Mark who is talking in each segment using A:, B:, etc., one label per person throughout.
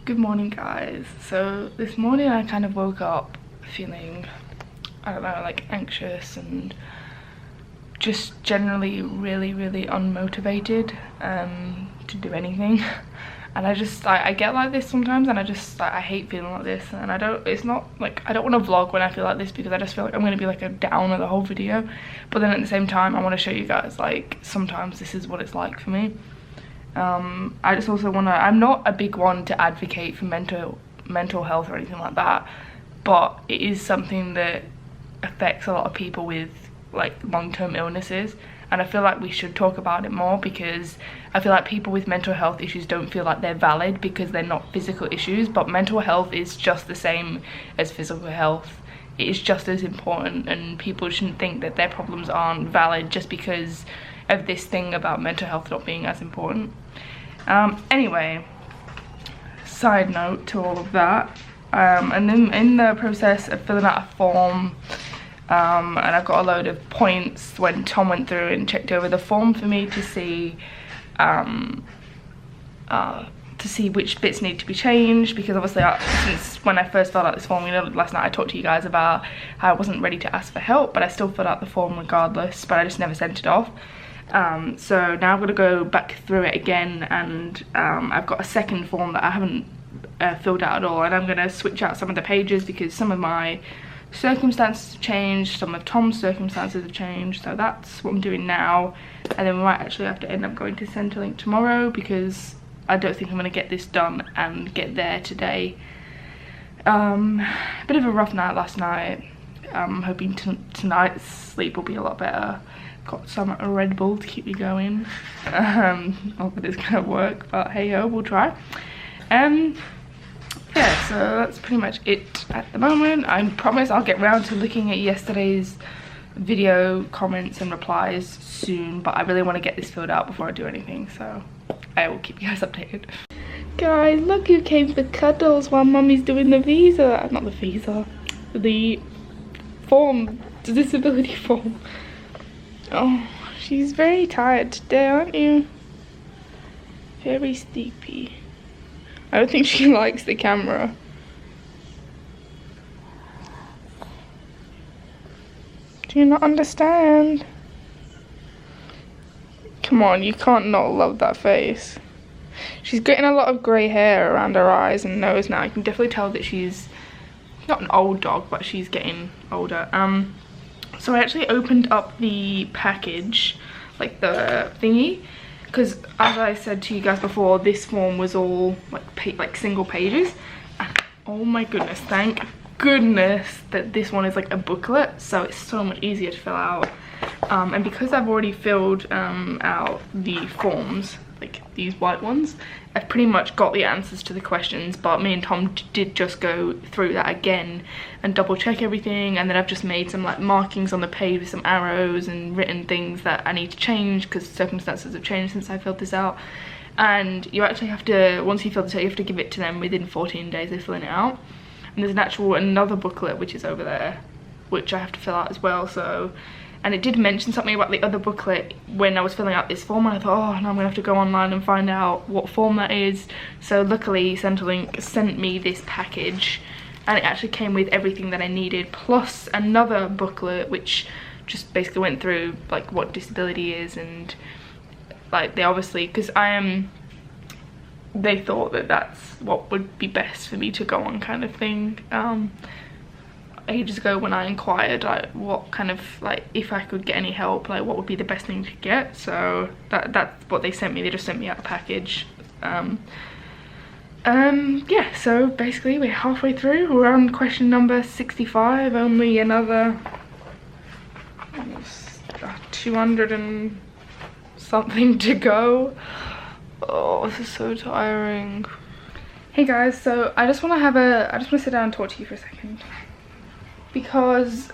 A: Good morning, guys. So this morning I kind of woke up feeling, I don't know, like anxious and just generally really unmotivated to do anything. And I get like this sometimes, and I hate feeling like this. And it's not like I don't want to vlog when I feel like this, because I just feel like I'm going to be like a downer the whole video. But then at the same time I want to show you guys like sometimes this is what it's like for me. I just also want to, I'm not a big one to advocate for mental health or anything like that, but it is something that affects a lot of people with like long-term illnesses, and I feel like we should talk about it more, because I feel like people with mental health issues don't feel like they're valid because they're not physical issues, but mental health is just the same as physical health. It is just as important, and people shouldn't think that their problems aren't valid just because of this thing about mental health not being as important. Anyway, side note to all of that, and then in the process of filling out a form, and I got a load of points when Tom went through and checked over the form for me to see which bits need to be changed, because obviously since when I first filled out this form, you know, last night I talked to you guys about how I wasn't ready to ask for help, but I still filled out the form regardless, but I just never sent it off. So now I'm going to go back through it again, and I've got a second form that I haven't filled out at all, and I'm going to switch out some of the pages because some of my circumstances have changed, some of Tom's circumstances have changed, so that's what I'm doing now. And then we might actually have to end up going to Centrelink tomorrow, because I don't think I'm going to get this done and get there today. Bit of a rough night last night. I'm hoping tonight's sleep will be a lot better. Got some Red Bull to keep me going. Not that it's gonna work, but hey ho, we'll try. Yeah, so that's pretty much it at the moment. I promise I'll get round to looking at yesterday's video comments and replies soon, but I really want to get this filled out before I do anything, so I will keep you guys updated. Guys, look who came for cuddles while Mummy's doing the visa. Not the visa, the form, the disability form. Oh, she's very tired today, aren't you? Very sleepy. I don't think she likes the camera. Do you not understand? Come on, you can't not love that face. She's getting a lot of grey hair around her eyes and nose now. You can definitely tell that she's not an old dog, but she's getting older. So I actually opened up the package, like the thingy, because as I said to you guys before, this form was all like single pages. And oh my goodness, thank goodness that this one is like a booklet, so it's so much easier to fill out. And because I've already filled out the forms, like these white ones, I've pretty much got the answers to the questions, but me and Tom did just go through that again and double check everything, and then I've just made some like markings on the page with some arrows and written things that I need to change because circumstances have changed since I filled this out. And you actually have to, once you fill this out, you have to give it to them within 14 days of filling it out. And there's another booklet which is over there, which I have to fill out as well. So, and it did mention something about the other booklet when I was filling out this form, and I thought, oh, now I'm gonna have to go online and find out what form that is. So luckily Centrelink sent me this package, and it actually came with everything that I needed, plus another booklet which just basically went through like what disability is, and like they obviously, because they thought that that's what would be best for me to go on, kind of thing. Ages ago when I inquired like what kind of, like, if I could get any help, like what would be the best thing to get, so that's what they sent me. They just sent me out a package. Yeah, so basically we're halfway through. We're on question number 65, only another 200 and something to go. Oh, this is so tiring. Hey guys, so I just want to sit down and talk to you for a second, because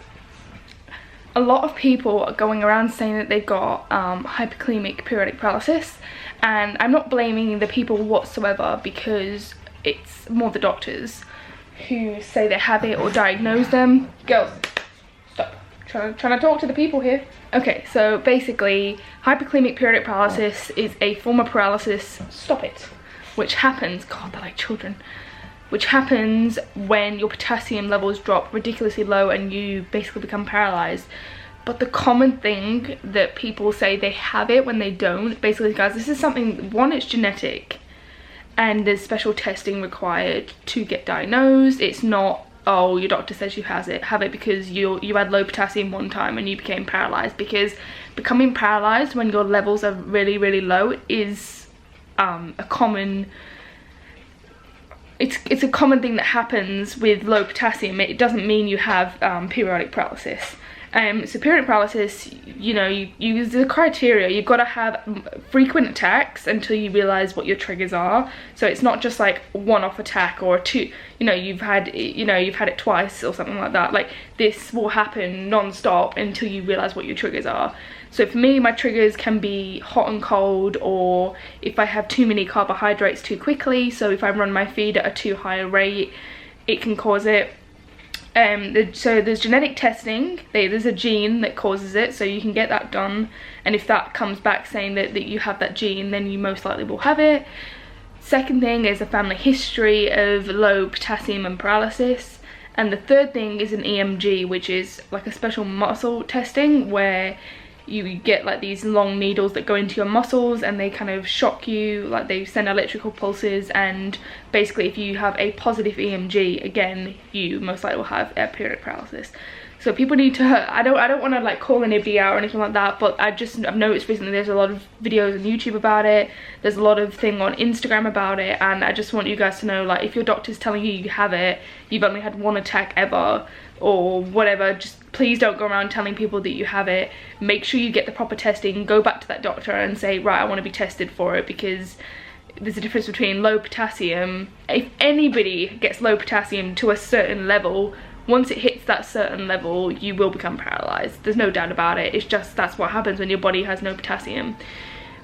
A: a lot of people are going around saying that they've got hyperkalemic periodic paralysis, and I'm not blaming the people whatsoever, because it's more the doctors who say they have it or diagnose them. Girls, stop. Trying to talk to the people here. Okay, so basically hyperkalemic periodic paralysis is a form of paralysis, stop it, which happens, God, they're like children, which happens when your potassium levels drop ridiculously low and you basically become paralyzed. But the common thing that people say they have it when they don't, basically guys, this is something, one, it's genetic and there's special testing required to get diagnosed. It's not, oh, your doctor says you have it because you had low potassium one time and you became paralyzed, because becoming paralyzed when your levels are really, really low is a common, it's a common thing that happens with low potassium. It doesn't mean you have periodic paralysis. So periodic paralysis, you know, you use the criteria. You've got to have frequent attacks until you realize what your triggers are. So it's not just like one-off attack or two, you know, you've had it twice or something like that. Like, this will happen non-stop until you realize what your triggers are. So for me, my triggers can be hot and cold, or if I have too many carbohydrates too quickly. So if I run my feed at a too high a rate, it can cause it. So there's genetic testing, there's a gene that causes it, so you can get that done, and if that comes back saying that you have that gene, then you most likely will have it. Second thing is a family history of low potassium and paralysis, and the third thing is an EMG, which is like a special muscle testing where you get like these long needles that go into your muscles and they kind of shock you, like they send electrical pulses, and basically if you have a positive EMG, again, you most likely will have periodic paralysis. So people need to, I don't want to like call anybody out or anything like that, but I've noticed recently there's a lot of videos on YouTube about it, there's a lot of thing on Instagram about it, and I just want you guys to know, like, if your doctor's telling you you have it, you've only had one attack ever or whatever, just please don't go around telling people that you have it. Make sure you get the proper testing, go back to that doctor and say, right, I want to be tested for it, because there's a difference between low potassium. If anybody gets low potassium to a certain level, once it hits that certain level, you will become paralyzed. There's no doubt about it. It's just, that's what happens when your body has no potassium.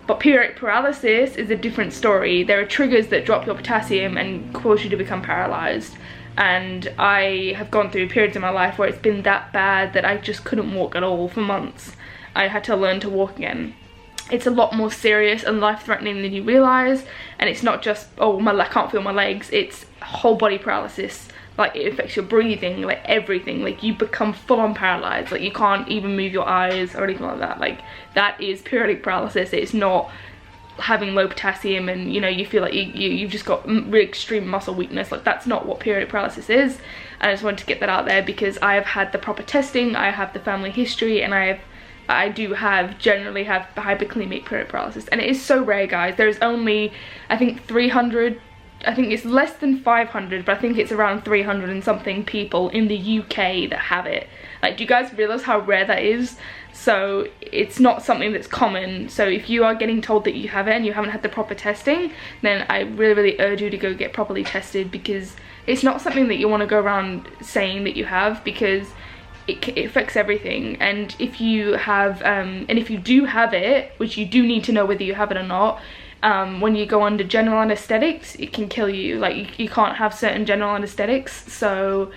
A: But periodic paralysis is a different story. There are triggers that drop your potassium and cause you to become paralyzed. And I have gone through periods in my life where it's been that bad that I just couldn't walk at all for months. I had to learn to walk again. It's a lot more serious and life-threatening than you realise, and it's not just, oh, I can't feel my legs, it's whole body paralysis. Like, it affects your breathing, like everything. Like, you become full-on paralysed, like you can't even move your eyes or anything like that. Like, that is periodic paralysis. It's not having low potassium and, you know, you feel like you've just got really extreme muscle weakness. Like, that's not what periodic paralysis is. And I just wanted to get that out there because I have had the proper testing, I have the family history, and I do generally have hyperkalemic periodic paralysis, and it is so rare, guys. There's only, I think, 300, I think it's less than 500, but I think it's around 300 and something people in the UK that have it. Like, do you guys realize how rare that is? So it's not something that's common. So if you are getting told that you have it and you haven't had the proper testing, then I really, really urge you to go get properly tested, because it's not something that you want to go around saying that you have, because it affects everything. And if you have and if you do have it, which you do need to know whether you have it or not, when you go under general anesthetics, it can kill you. Like, you can't have certain general anesthetics, so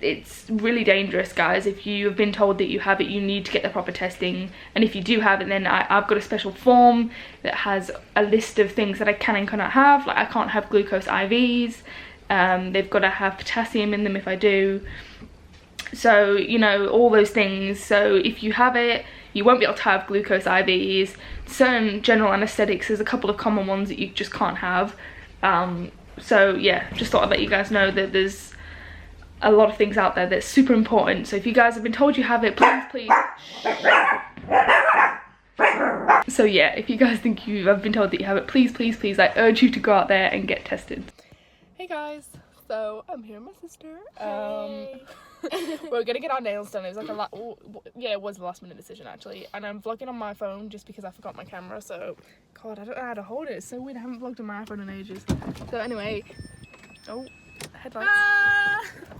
A: it's really dangerous, guys. If you have been told that you have it, you need to get the proper testing. And if you do have it, then I've got a special form that has a list of things that I can and cannot have. Like, I can't have glucose IVs, they've got to have potassium in them if I do. So, you know, all those things. So if you have it, you won't be able to have glucose IVs. Certain general anesthetics, there's a couple of common ones that you just can't have. So yeah, just thought I'd let you guys know that there's a lot of things out there that's super important. So if you guys have been told you have it, please. So yeah, if you guys think you have been told that you have it, please, I urge you to go out there and get tested. Hey guys, so I'm here with my sister. Hey. We're gonna get our nails done. It was like yeah, it was a last minute decision actually, and I'm vlogging on my phone just because I forgot my camera. So God, I don't know how to hold it. It's so weird. I haven't vlogged on my iPhone in ages. So anyway, oh, headlights.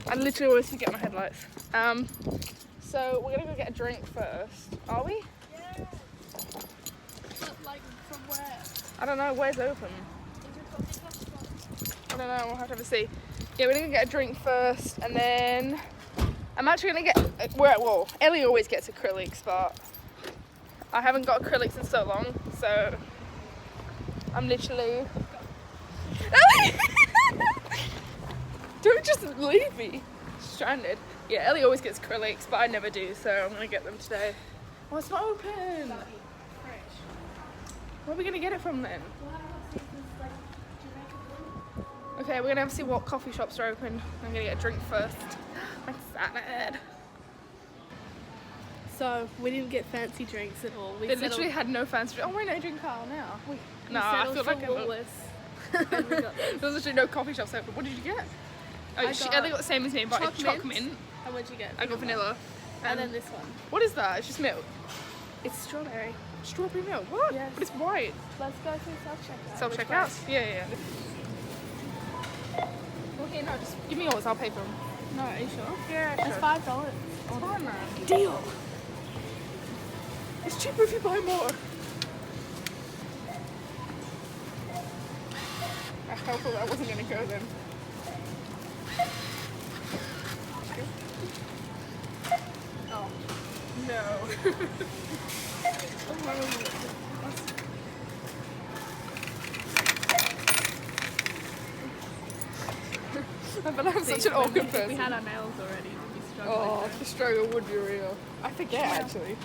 A: I literally always forget my headlights. So we're gonna go get a drink first. Are we? Yeah. But like, from where? I don't know. Where's open? I don't know. We'll have to see. Yeah, we're gonna get a drink first, and then I'm actually gonna get, well, Ellie always gets acrylics, but I haven't got acrylics in so long, so I'm literally Ellie! Don't just leave me stranded. Yeah, Ellie always gets acrylics, but I never do, so I'm gonna get them today. Oh, it's not open. Where are we gonna get it from then? Okay, we're gonna have to see what coffee shops are open. I'm gonna get a drink first. I'm excited.
B: So we didn't get fancy drinks at all.
A: They literally had no fancy drinks. Oh wait, no, drink Carl now. No, I feel like there's literally no coffee shops open. What did you get? Oh, Ellie got the same as me, but it's chocolate mint.
B: And what'd you get?
A: I got vanilla.
B: And then this one.
A: What is that? It's just milk.
B: It's strawberry.
A: Strawberry milk? What?
B: Yes.
A: But it's white.
B: Let's go through self-checkout.
A: Self-checkout? Yeah. Okay, no, just give me yours. I'll pay for them.
B: No, are you sure?
A: Yeah,
B: It's
A: sure.
B: $5.
A: It's fine, man.
B: Deal.
A: It's cheaper if you buy more. I thought that wasn't going to go then. Oh, no. I feel like I'm such an awkward person.
B: We had our nails already. We'd be struggling.
A: Oh, the struggle would be real. I forget actually.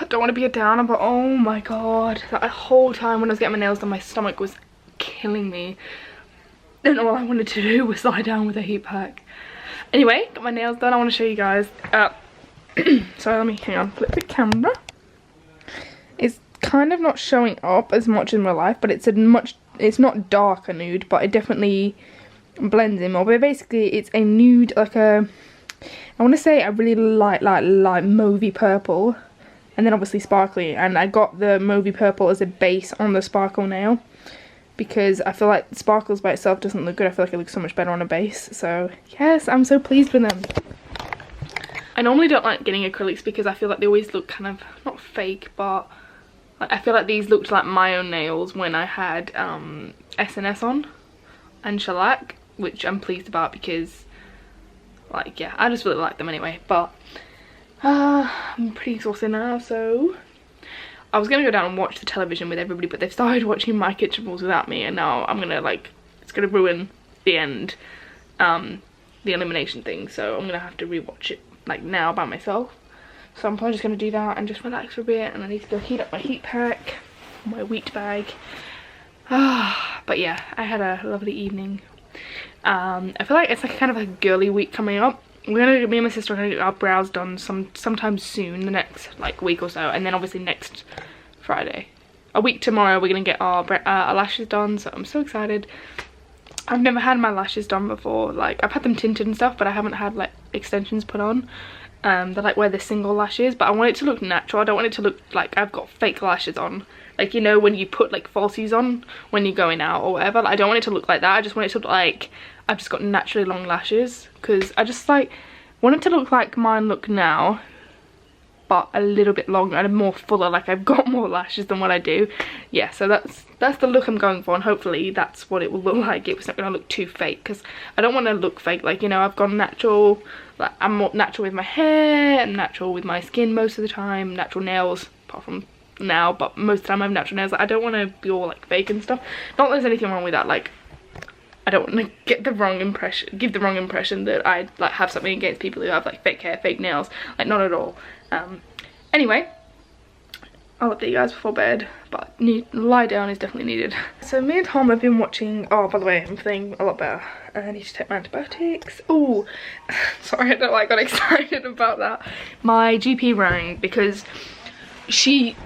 A: I don't want to be a downer, but oh my god, that whole time when I was getting my nails done, my stomach was killing me. And all I wanted to do was lie down with a heat pack. Anyway, got my nails done. I want to show you guys. Sorry, let me hang on. Flip the camera. It's kind of not showing up as much in real life, but it's not dark a nude, but it definitely blends in more. But basically, it's a nude, like a, I want to say a really light mauvey purple, and then obviously sparkly. And I got the mauvey purple as a base on the sparkle nail, because I feel like sparkles by itself doesn't look good. I feel like it looks so much better on a base. So yes, I'm so pleased with them. I normally don't like getting acrylics because I feel like they always look kind of, not fake, but like, I feel like these looked like my own nails when I had SNS on and shellac, which I'm pleased about because, like, yeah, I just really like them anyway. But I'm pretty exhausted now, so I was gonna go down and watch the television with everybody, but they've started watching My Kitchen Rules without me, and now I'm gonna, like, it's gonna ruin the end, the elimination thing, so I'm gonna have to rewatch it, like, now by myself. So I'm probably just gonna do that and just relax for a bit, and I need to go heat up my heat pack, my wheat bag. But yeah, I had a lovely evening. I feel like it's like kind of a girly week coming up. Me and my sister are gonna get our brows done sometime soon, the next like week or so, and then obviously next Friday, a week tomorrow, we're gonna get our lashes done. So I'm so excited. I've never had my lashes done before. Like, I've had them tinted and stuff, but I haven't had like extensions put on. They're like where the single lashes, but I want it to look natural. I don't want it to look like I've got fake lashes on. Like, you know, when you put like falsies on when you're going out or whatever. Like, I don't want it to look like that. I just want it to look like I've just got naturally long lashes, because I just like want it to look like mine look now, but a little bit longer and more fuller, like I've got more lashes than what I do. Yeah, so that's the look I'm going for, and hopefully that's what it will look like. It's not gonna look too fake, because I don't want to look fake. Like, you know, I've gone natural. Like, I'm more natural with my hair, I'm natural with my skin most of the time, natural nails, apart from now, but most of the time I have natural nails. Like, I don't want to be all like fake and stuff. Not that there's anything wrong with that. Like, I don't want to give the wrong impression that I like have something against people who have like fake hair, fake nails. Like, not at all. Anyway, I'll update you guys before bed, but lie down is definitely needed. So me and Tom have been watching, oh, by the way, I'm feeling a lot better. I need to take my antibiotics. Oh, sorry, I don't know why I got excited about that. My GP rang because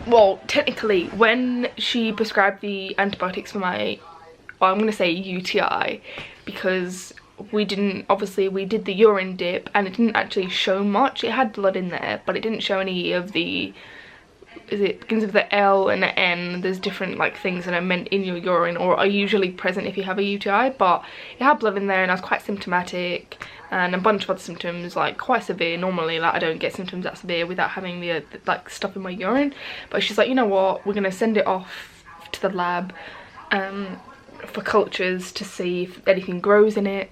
A: well, technically, when she prescribed the antibiotics for my, well, I'm gonna say UTI, because we did the urine dip and it didn't actually show much. It had blood in there, but it didn't show any of the, it begins with the L and the N. There's different like things that are meant in your urine, or are usually present if you have a UTI, but it had blood in there and I was quite symptomatic, and a bunch of other symptoms, like quite severe. Normally, like, I don't get symptoms that severe without having the like stuff in my urine, but she's like, you know what, we're gonna send it off to the lab for cultures to see if anything grows in it,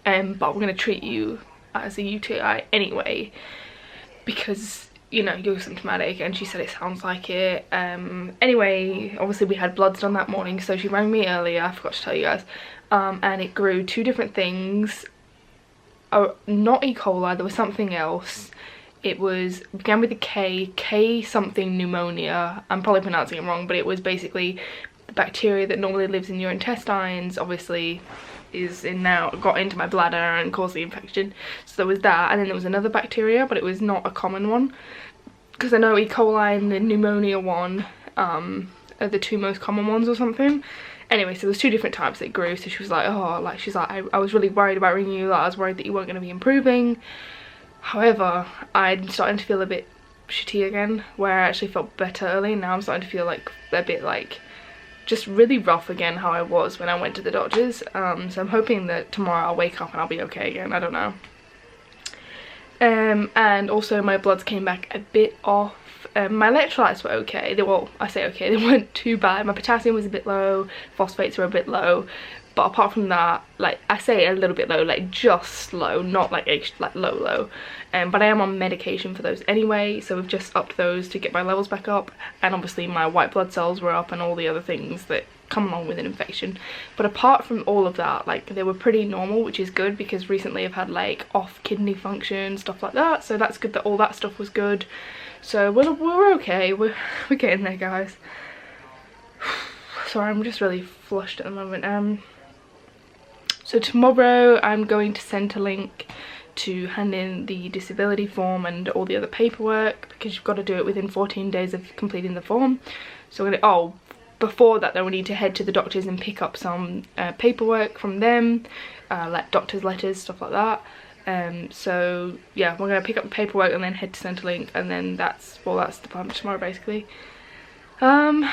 A: but we're going to treat you as a UTI anyway because, you know, you're symptomatic, and she said it sounds like it. Anyway, obviously we had bloods done that morning, so she rang me earlier, I forgot to tell you guys, and it grew 2 different things. Oh, not E. coli, there was something else. It began with a K something pneumonia. I'm probably pronouncing it wrong, but it was basically the bacteria that normally lives in your intestines, obviously got into my bladder and caused the infection. So there was that, and then there was another bacteria, but it was not a common one, because I know E. coli and the pneumonia one are the 2 most common ones or something. Anyway, so there's 2 different types that grew, so she was like, oh, like, she's like, I was really worried about ringing you, like, I was worried that you weren't going to be improving. However, I'm starting to feel a bit shitty again, where I actually felt better early. Now I'm starting to feel like a bit like just really rough again, how I was when I went to the doctors. So I'm hoping that tomorrow I'll wake up and I'll be okay again. I don't know. And also my bloods came back a bit off. My electrolytes were okay. Well, I say okay, they weren't too bad. My potassium was a bit low, phosphates were a bit low, but apart from that, like, I say a little bit low, like just low, not like low. But I am on medication for those anyway, so we've just upped those to get my levels back up, and obviously my white blood cells were up and all the other things that come along with an infection. But apart from all of that, like, they were pretty normal, which is good, because recently I've had like off kidney function, stuff like that, so that's good that all that stuff was good. So we're okay, we're getting there, guys. Sorry, I'm just really flushed at the moment. So tomorrow I'm going to Centrelink to hand in the disability form and all the other paperwork, because you've got to do it within 14 days of completing the form. So before that though, we need to head to the doctors and pick up some paperwork from them, like doctor's letters, stuff like that. So yeah, we're going to pick up the paperwork and then head to Centrelink, and then that's the plan for tomorrow basically. Yeah.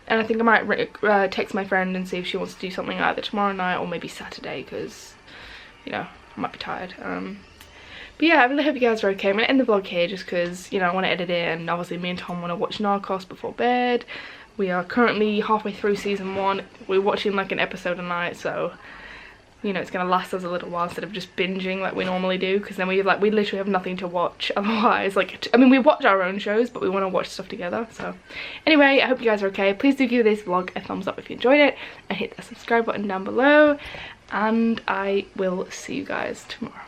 A: And I think I might text my friend and see if she wants to do something either tomorrow night or maybe Saturday, because, you know, I might be tired. But yeah, I really hope you guys are okay. I'm going to end the vlog here just because, you know, I want to edit it, and obviously me and Tom want to watch Narcos before bed. We are currently halfway through season 1. We're watching like an episode a night, so, you know, it's going to last us a little while instead of just binging like we normally do, because then we literally have nothing to watch otherwise. Like, I mean, we watch our own shows, but we want to watch stuff together. So anyway, I hope you guys are okay. Please do give this vlog a thumbs up if you enjoyed it, and hit the subscribe button down below, and I will see you guys tomorrow.